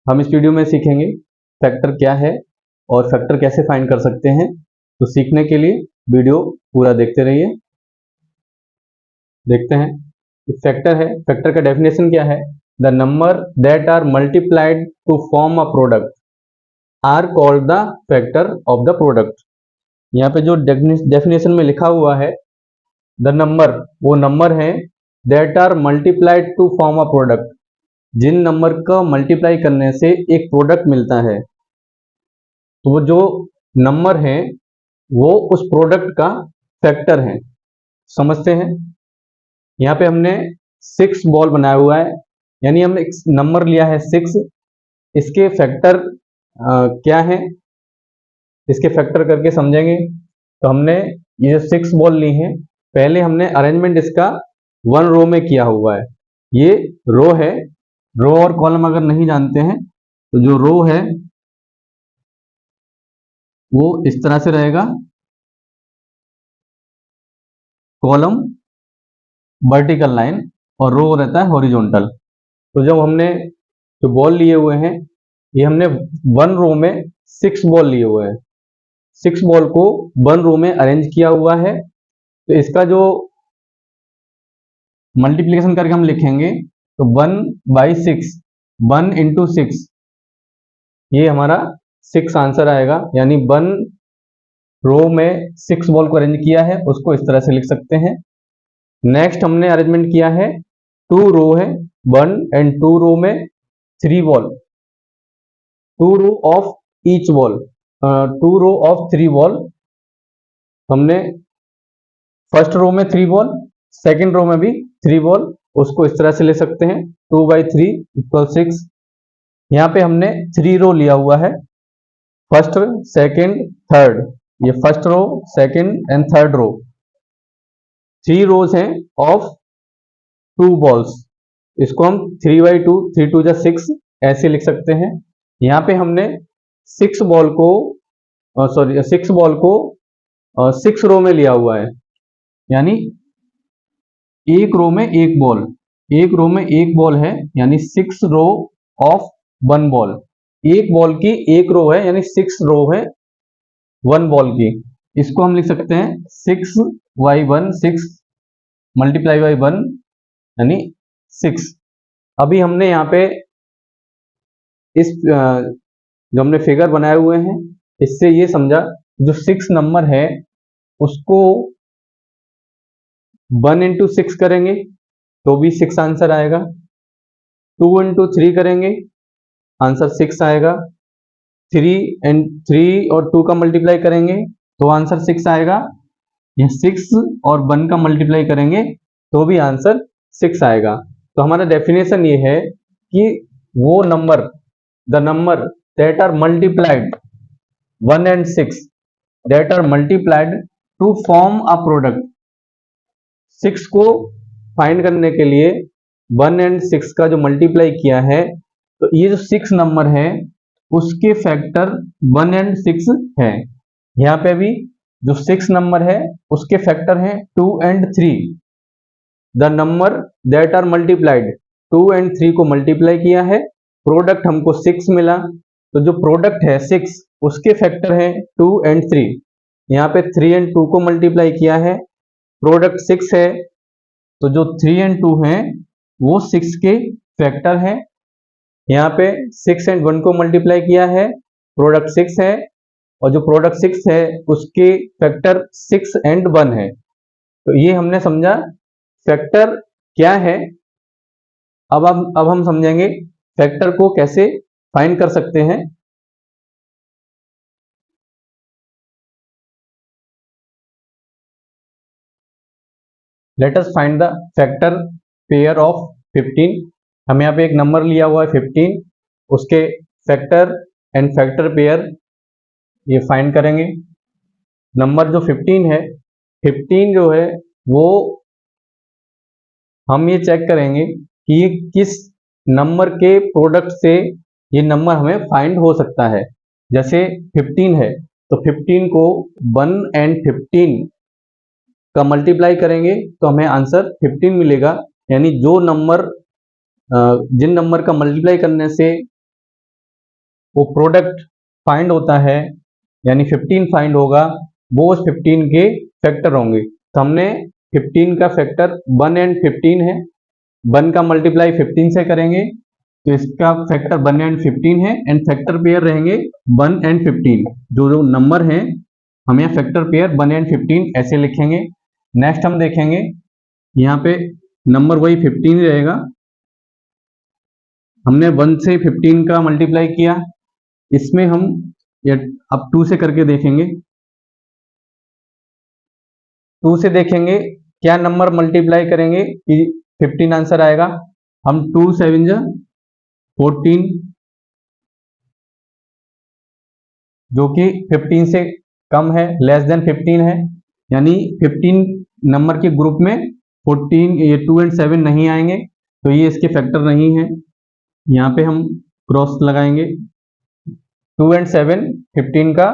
हम इस वीडियो में सीखेंगे फैक्टर क्या है और फैक्टर कैसे फाइंड कर सकते हैं। तो सीखने के लिए वीडियो पूरा देखते रहिए। देखते हैं फैक्टर है। फैक्टर का डेफिनेशन क्या है? The number that are multiplied to form a product are called the factor of the product. यहाँ पे जो डेफिनेशन में लिखा हुआ है द नंबर, वो नंबर है that are multiplied to form a product, जिन नंबर का मल्टीप्लाई करने से एक प्रोडक्ट मिलता है। तो वो जो नंबर है वो उस प्रोडक्ट का फैक्टर है। समझते हैं। यहाँ पे हमने 6 बॉल बनाया हुआ है, यानी हमने एक नंबर लिया है 6। इसके फैक्टर क्या है, इसके फैक्टर करके समझेंगे। तो हमने ये जो 6 बॉल ली हैं, पहले हमने अरेंजमेंट इसका 1 रो में किया हुआ है। ये रो है। रो और कॉलम अगर नहीं जानते हैं तो जो रो है वो इस तरह से रहेगा, कॉलम वर्टिकल लाइन और रो रहता है हॉरिजॉन्टल। तो जब हमने जो बॉल लिए हुए हैं, ये हमने 1 रो में 6 बॉल लिए हुए हैं। 6 बॉल को 1 रो में अरेंज किया हुआ है। तो इसका जो मल्टीप्लिकेशन करके हम लिखेंगे तो 1/6, 1 × 6, ये हमारा 6 आंसर आएगा। यानी 1 रो में 6 बॉल को अरेंज किया है, उसको इस तरह से लिख सकते हैं। नेक्स्ट हमने अरेंजमेंट किया है 2 रो है, 1 एंड 2 रो में 3 ball, 2 row of each ball, 2 row of 3 ball. हमने फर्स्ट रो में 3 बॉल, सेकेंड रो में भी 3 बॉल, उसको इस तरह से ले सकते हैं 2/3 = 6। यहाँ पे हमने 3 रो लिया हुआ है, फर्स्ट, सेकेंड, थर्ड। ये first row, second and third row, 3 rows हैं ऑफ 2 बॉल्स। इसको हम 3/2, 3 × 6 ऐसे लिख सकते हैं। यहाँ पे हमने 6 बॉल को 6 रो में लिया हुआ है, यानी एक रो में एक बॉल, एक रो में एक बॉल है, यानी 6 रो ऑफ 1 बॉल। एक बॉल की एक रो है, यानी 6 रो है 1 बॉल की। इसको हम लिख सकते हैं 6/1, 6 × 1 यानी 6। अभी हमने यहाँ पे इस जो हमने फिगर बनाए हुए हैं, इससे ये समझा जो 6 नंबर है उसको 1 × 6 करेंगे तो भी 6 आंसर आएगा। 2 × 3 करेंगे, आंसर 6 आएगा। 3 और 2 का मल्टीप्लाई करेंगे तो आंसर 6 आएगा। ये 6 और 1 का मल्टीप्लाई करेंगे तो भी आंसर 6 आएगा। तो हमारा डेफिनेशन ये है कि वो number, the number that are multiplied 1 and 6, that are multiplied to form a product. 6 को फाइंड करने के लिए 1 and 6 का जो मल्टीप्लाई किया है, तो ये जो 6 नंबर है उसके फैक्टर 1 and 6 है। यहाँ पे भी जो 6 नंबर है उसके फैक्टर हैं 2 and 3। The number that are multiplied, 2 and 3 को मल्टीप्लाई किया है, प्रोडक्ट हमको 6 मिला। तो जो प्रोडक्ट है 6, उसके फैक्टर हैं 2 and 3। यहाँ पे 3 and 2 को मल्टीप्लाई किया है, प्रोडक्ट 6 है, तो जो 3 and 2 हैं वो 6 के फैक्टर हैं। यहाँ पे 6 and 1 को मल्टीप्लाई किया है, प्रोडक्ट 6 है, और जो प्रोडक्ट 6 है उसके फैक्टर 6 and 1 है। तो ये हमने समझा फैक्टर क्या है। अब हम समझेंगे फैक्टर को कैसे फाइंड कर सकते हैं। Let us find the factor pair of 15। हम यहाँ पे एक नंबर लिया हुआ है 15, उसके फैक्टर एंड फैक्टर पेयर ये फाइंड करेंगे। नंबर जो 15 है, 15 जो है वो हम ये चेक करेंगे कि ये किस नंबर के प्रोडक्ट से ये नंबर हमें फाइंड हो सकता है। जैसे 15 है तो 15 को 1 and 15 का मल्टीप्लाई करेंगे तो हमें आंसर 15 मिलेगा। यानी जो नंबर जिन नंबर का मल्टीप्लाई करने से वो प्रोडक्ट फाइंड होता है, यानी 15 फाइंड होगा, वो उस 15 के फैक्टर होंगे। तो हमने 15 का फैक्टर 1 एंड 15 है, 1 का मल्टीप्लाई 15 से करेंगे तो इसका फैक्टर 1 एंड 15 है, एंड फैक्टर पेयर रहेंगे 1 एंड 15। जो जो नंबर है हम यहाँ फैक्टर पेयर 1 एंड 15 ऐसे लिखेंगे। नेक्स्ट हम देखेंगे यहाँ पे नंबर वही 15 रहेगा, हमने 1 से 15 का मल्टीप्लाई किया, इसमें हम अब 2 से करके देखेंगे। 2 से देखेंगे क्या नंबर मल्टीप्लाई करेंगे कि 15 आंसर आएगा। हम 2 7 जा 14 जो कि 15 से कम है, लेस देन 15 है, यानी 15 नंबर के ग्रुप में 14 ये 2 एंड 7 नहीं आएंगे, तो ये इसके फैक्टर नहीं है। यहाँ पे हम क्रॉस लगाएंगे। 2 एंड 7 15 का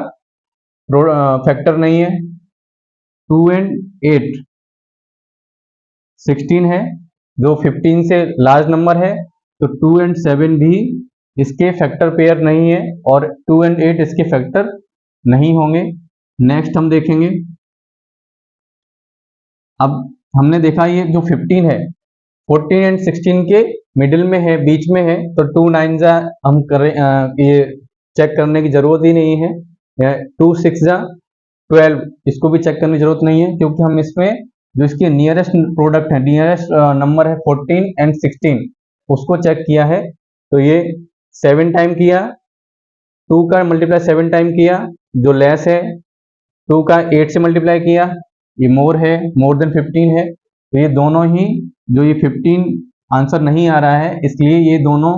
फैक्टर नहीं है। 2 एंड 8 16 है, जो 15 से लार्ज नंबर है, तो 2 एंड 7 भी इसके फैक्टर पेयर नहीं है, और 2 एंड 8 इसके फैक्टर नहीं होंगे। नेक्स्ट हम देखेंगे, अब हमने देखा ये जो 15 है 14 एंड 16 के मिडिल में है, बीच में है, तो 2 9 जा हम करें ये चेक करने की जरूरत ही नहीं है। 2 6 जा 12 इसको भी चेक करने की जरूरत नहीं है, क्योंकि हम इसमें जो इसके नियरेस्ट प्रोडक्ट है, नियरेस्ट नंबर है 14 एंड 16, उसको चेक किया है। तो ये 7 टाइम किया, 2 का मल्टीप्लाई 7 टाइम किया, जो लेस है 2 का 8 से मल्टीप्लाई किया, ये मोर है, मोर देन 15 है, तो ये दोनों ही जो ये 15 आंसर नहीं आ रहा है, इसलिए ये दोनों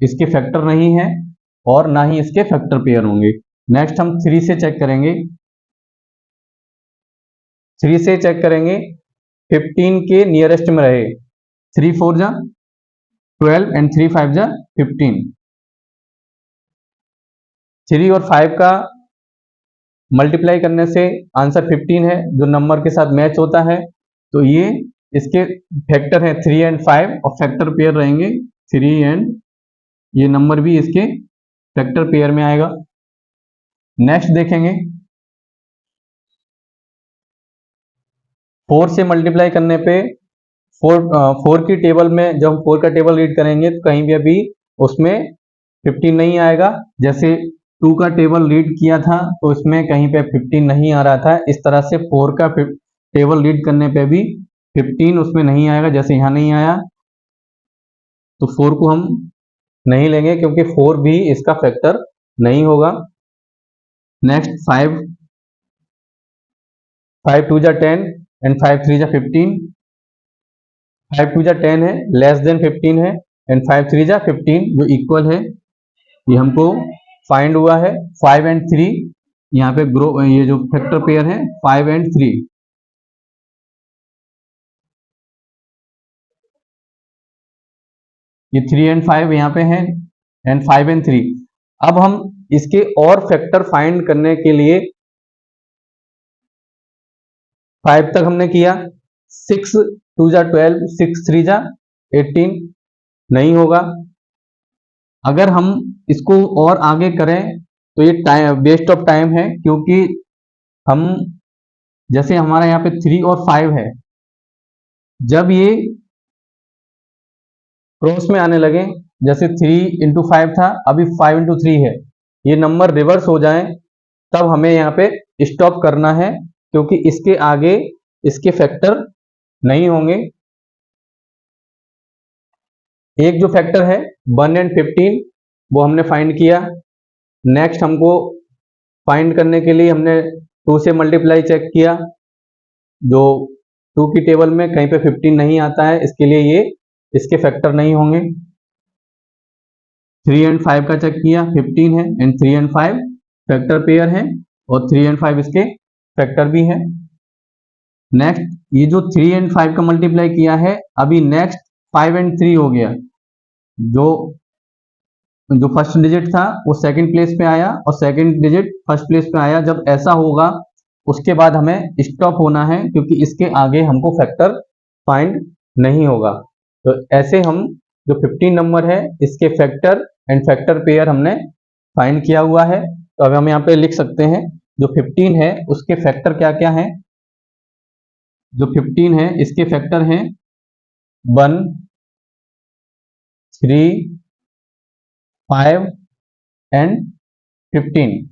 इसके फैक्टर नहीं है और ना ही इसके फैक्टर पेयर होंगे। नेक्स्ट हम 3 से चेक करेंगे। 3 से चेक करेंगे 15 के नियरेस्ट में रहे। 3 4 जा 12 एंड 3 5 जा 15। 3 और 5 का मल्टीप्लाई करने से आंसर 15 है, जो नंबर के साथ मैच होता है, तो ये इसके फैक्टर है 3 एंड 5, और फैक्टर पेयर रहेंगे 3 एंड, ये नंबर भी इसके फैक्टर पेयर में आएगा। नेक्स्ट देखेंगे 4 से मल्टीप्लाई करने पे 4 की टेबल में जब हम 4 का टेबल रीड करेंगे तो कहीं भी अभी उसमें 15 नहीं आएगा। जैसे 2 का टेबल रीड किया था तो इसमें कहीं पे 15 नहीं आ रहा था, इस तरह से 4 का टेबल रीड करने पे भी 15 उसमें नहीं आएगा, जैसे यहाँ नहीं आया, तो 4 को हम नहीं लेंगे क्योंकि 4 भी इसका फैक्टर नहीं होगा। नेक्स्ट 5 2 जा 10 एंड 5 3 जा 15। 5 2 जा 10 है, लेस देन 15 है, एंड 5 3 जा 15 जो इक्वल है, ये हमको फाइंड हुआ है। 5 एंड 3 यहाँ पे ये जो फैक्टर पेयर है 5 एंड 3। ये 3 एंड 5 यहाँ पे हैं, एंड 5 एंड 3। अब हम इसके और फैक्टर फाइंड करने के लिए 5 तक हमने किया। 6 2 जा 12, 6 3 जा 18 नहीं होगा। अगर हम इसको और आगे करें तो ये टाइम वेस्ट ऑफ टाइम है, क्योंकि हम जैसे हमारा यहाँ पे 3 और 5 है, जब ये क्रॉस में आने लगे, जैसे 3 इंटू 5 था, अभी 5 इंटू 3 है, ये नंबर रिवर्स हो जाए तब हमें यहाँ पे स्टॉप करना है, क्योंकि इसके आगे इसके फैक्टर नहीं होंगे। एक जो फैक्टर है 1 एंड 15 वो हमने फाइंड किया। नेक्स्ट हमको फाइंड करने के लिए हमने 2 से मल्टीप्लाई चेक किया, जो 2 की टेबल में कहीं पे 15 नहीं आता है, इसके लिए ये इसके फैक्टर नहीं होंगे। 3 एंड 5 का चेक किया, 15 है एंड 3 एंड 5 फैक्टर पेयर है, और 3 एंड 5 इसके फैक्टर भी है। नेक्स्ट ये जो 3 एंड 5 का मल्टीप्लाई किया है, अभी नेक्स्ट 5 एंड 3 हो गया, जो जो फर्स्ट डिजिट था वो सेकंड प्लेस पे आया और सेकंड डिजिट फर्स्ट प्लेस पे आया। जब ऐसा होगा उसके बाद हमें स्टॉप होना है, क्योंकि इसके आगे हमको फैक्टर फाइंड नहीं होगा। तो ऐसे हम जो 15 नंबर है इसके फैक्टर एंड फैक्टर पेयर हमने फाइंड किया हुआ है। तो अब हम यहाँ पे लिख सकते हैं जो 15 है उसके फैक्टर क्या क्या हैं। जो 15 है इसके फैक्टर हैं 1, 3, 5 एंड 15।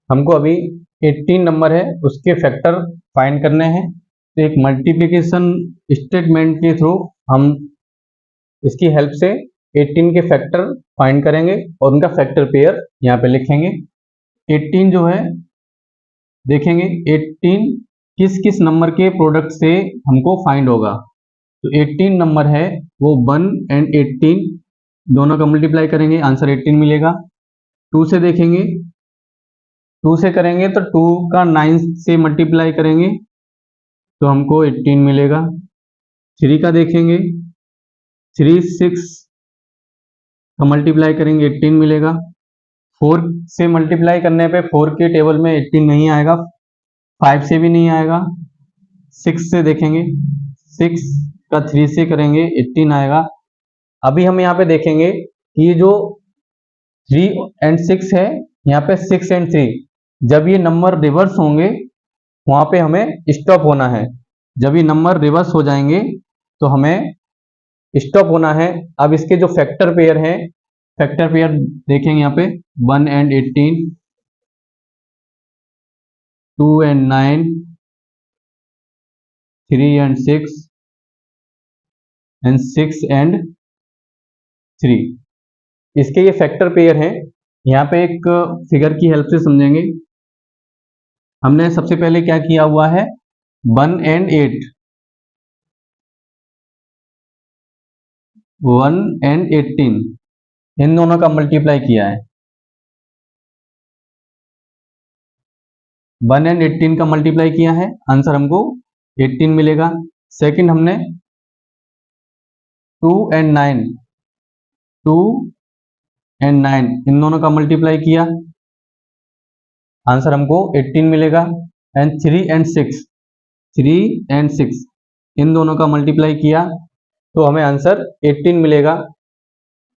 हमको अभी 18 नंबर है उसके फैक्टर फाइंड करने हैं। तो एक मल्टीप्लिकेशन स्टेटमेंट के थ्रू हम इसकी हेल्प से 18 के फैक्टर फाइंड करेंगे और उनका फैक्टर पेयर यहाँ पे लिखेंगे। 18 जो है देखेंगे 18 किस किस नंबर के प्रोडक्ट से हमको फाइंड होगा। तो 18 नंबर है वो 1 एंड 18 दोनों का मल्टीप्लाई करेंगे, आंसर 18 मिलेगा। 2 से देखेंगे, 2 से करेंगे तो 2 का 9 से मल्टीप्लाई करेंगे तो हमको 18 मिलेगा। 3 का देखेंगे, 3 6 का मल्टीप्लाई करेंगे 18 मिलेगा। 4 से मल्टीप्लाई करने पे 4 के टेबल में 18 नहीं आएगा, 5 से भी नहीं आएगा। 6 से देखेंगे, 6 का 3 से करेंगे 18 आएगा। अभी हम यहाँ पे देखेंगे कि ये जो 3 एंड 6 है, यहाँ पे 6 एंड 3 जब ये नंबर रिवर्स होंगे वहां पे हमें स्टॉप होना है। जब ये नंबर रिवर्स हो जाएंगे तो हमें स्टॉप होना है। अब इसके जो फैक्टर पेयर हैं, फैक्टर पेयर देखेंगे यहाँ पे 1 and 18, 2 and 9, 3 and 6 and 6 and 3। इसके ये फैक्टर पेयर हैं। यहाँ पे एक फिगर की हेल्प से समझेंगे। हमने सबसे पहले क्या किया हुआ है 1 एंड 8, 1 एंड 18 इन दोनों का मल्टीप्लाई किया है। 1 एंड 18 का मल्टीप्लाई किया है, आंसर हमको 18 मिलेगा। सेकंड हमने 2 एंड 9, 2 एंड 9 इन दोनों का मल्टीप्लाई किया, आंसर हमको 18 मिलेगा। एंड 3 एंड 6, 3 एंड 6 इन दोनों का मल्टीप्लाई किया तो हमें आंसर 18 मिलेगा।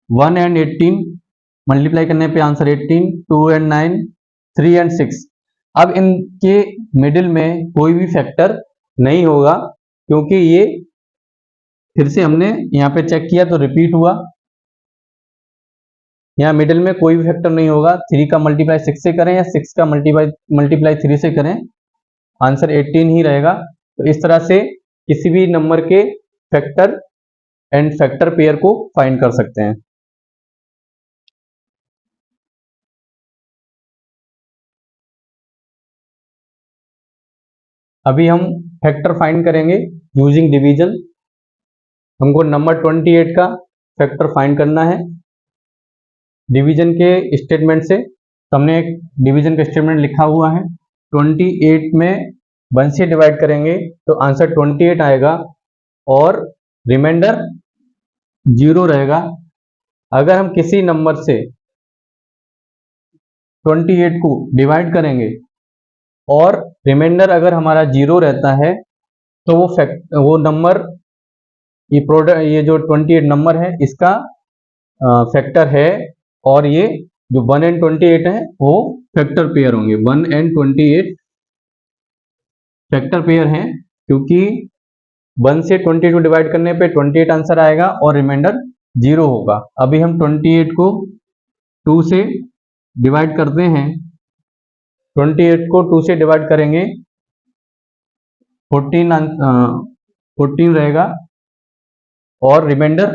1 एंड 18 मल्टीप्लाई करने पे आंसर 18, 2 एंड 9, 3 एंड 6। अब इनके मिडिल में कोई भी फैक्टर नहीं होगा क्योंकि ये फिर से हमने यहाँ पे चेक किया तो रिपीट हुआ। यहाँ मिडिल में कोई भी फैक्टर नहीं होगा। 3 का मल्टीप्लाई 6 से करें या 6 का मल्टीप्लाई 3 से करें, आंसर 18 ही रहेगा। तो इस तरह से किसी भी नंबर के फैक्टर एंड फैक्टर पेयर को फाइंड कर सकते हैं। अभी हम फैक्टर फाइंड करेंगे यूजिंग डिवीजन। हमको नंबर 28 का फैक्टर फाइंड करना है डिवीजन के स्टेटमेंट से। तो हमने एक डिवीजन का स्टेटमेंट लिखा हुआ है। 28 में 1 से डिवाइड करेंगे तो आंसर 28 आएगा और रिमाइंडर 0 रहेगा। अगर हम किसी नंबर से 28 को डिवाइड करेंगे और रिमाइंडर अगर हमारा 0 रहता है तो वो नंबर ये जो 28 नंबर है इसका फैक्टर है और ये जो 1 एंड 28 है वो फैक्टर पेयर होंगे। 1 एंड 28 फैक्टर पेयर हैं क्योंकि 1 से 22 डिवाइड करने पे 28 आंसर आएगा और रिमाइंडर 0 होगा। अभी हम 28 को 2 से डिवाइड करते हैं। 28 को 2 से डिवाइड करेंगे 14 रहेगा और रिमाइंडर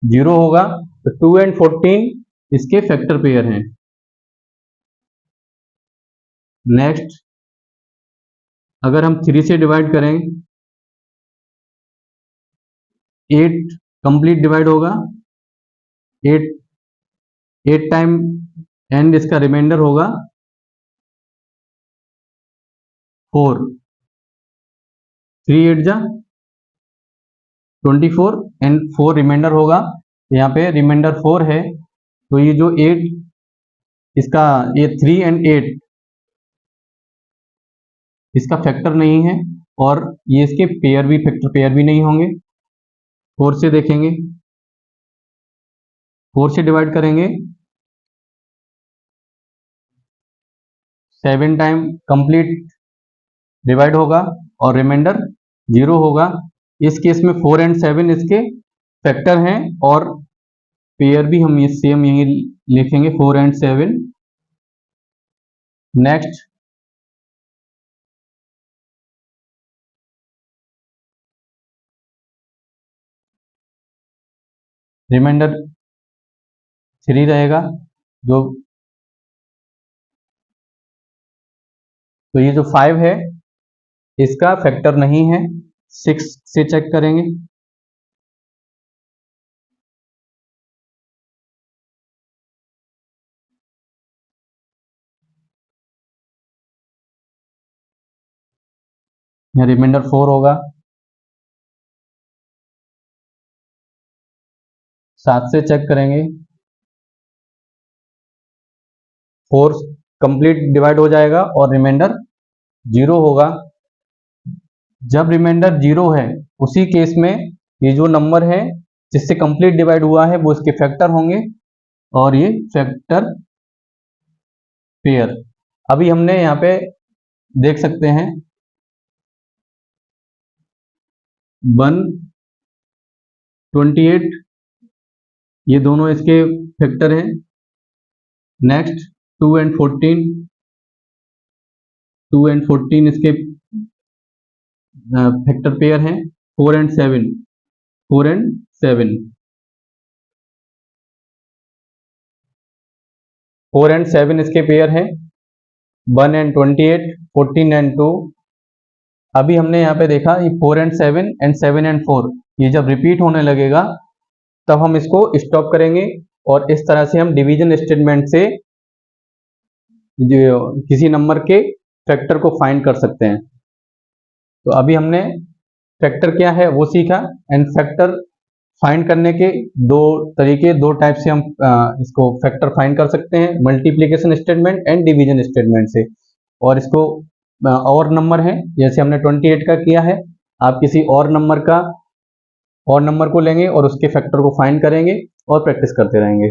0 होगा। तो 2 एंड 14 इसके फैक्टर पेयर हैं। नेक्स्ट अगर हम 3 से डिवाइड करें 8 कंप्लीट डिवाइड होगा, 8 टाइम एंड इसका रिमाइंडर होगा 4, 3 8 जा 24 एंड 4 रिमाइंडर होगा यहाँ पे रिमाइंडर 4 है, तो ये जो 8 इसका, ये 3 and 8 इसका फैक्टर नहीं है, और ये इसके पेयर भी, फैक्टर पेयर भी नहीं होंगे। 4 से देखेंगे, 4 से डिवाइड करेंगे, 7 टाइम कंप्लीट डिवाइड होगा और रिमाइंडर 0 होगा। इस केस में 4 and 7 इसके फैक्टर हैं, और पेयर भी हम ये सेम यही लिखेंगे, 4 and 7। नेक्स्ट रिमाइंडर 3 रहेगा, जो तो ये जो 5 है इसका फैक्टर नहीं है। 6 से चेक करेंगे, यहाँ रिमाइंडर 4 होगा। 7 से चेक करेंगे, 4 कंप्लीट डिवाइड हो जाएगा और रिमाइंडर 0 होगा। जब रिमाइंडर 0 है उसी केस में ये जो नंबर है जिससे कंप्लीट डिवाइड हुआ है वो इसके फैक्टर होंगे, और ये फैक्टर पेयर। अभी हमने यहाँ पे देख सकते हैं 1, 28 ये दोनों इसके फैक्टर हैं। नेक्स्ट 2 and 14, 2 and 14 इसके फैक्टर पेयर हैं। 4 and 7, 4 and 7, 4 and 7 इसके पेयर हैं। 1 and 28, 14 and 2। अभी हमने यहाँ पे देखा ये 4 and 7 and 7 and 4 ये जब रिपीट होने लगेगा तब हम इसको स्टॉप करेंगे, और इस तरह से हम डिवीजन स्टेटमेंट से जो किसी नंबर के फैक्टर को फाइंड कर सकते हैं। तो अभी हमने फैक्टर क्या है वो सीखा, एंड फैक्टर फाइंड करने के दो तरीके, दो टाइप से हम इसको फैक्टर फाइंड कर सकते हैं, multiplication statement and division statement से। और इसको और नंबर है, जैसे हमने 28 का किया है, आप किसी और नंबर को लेंगे और उसके फैक्टर को फाइंड करेंगे और प्रैक्टिस करते रहेंगे।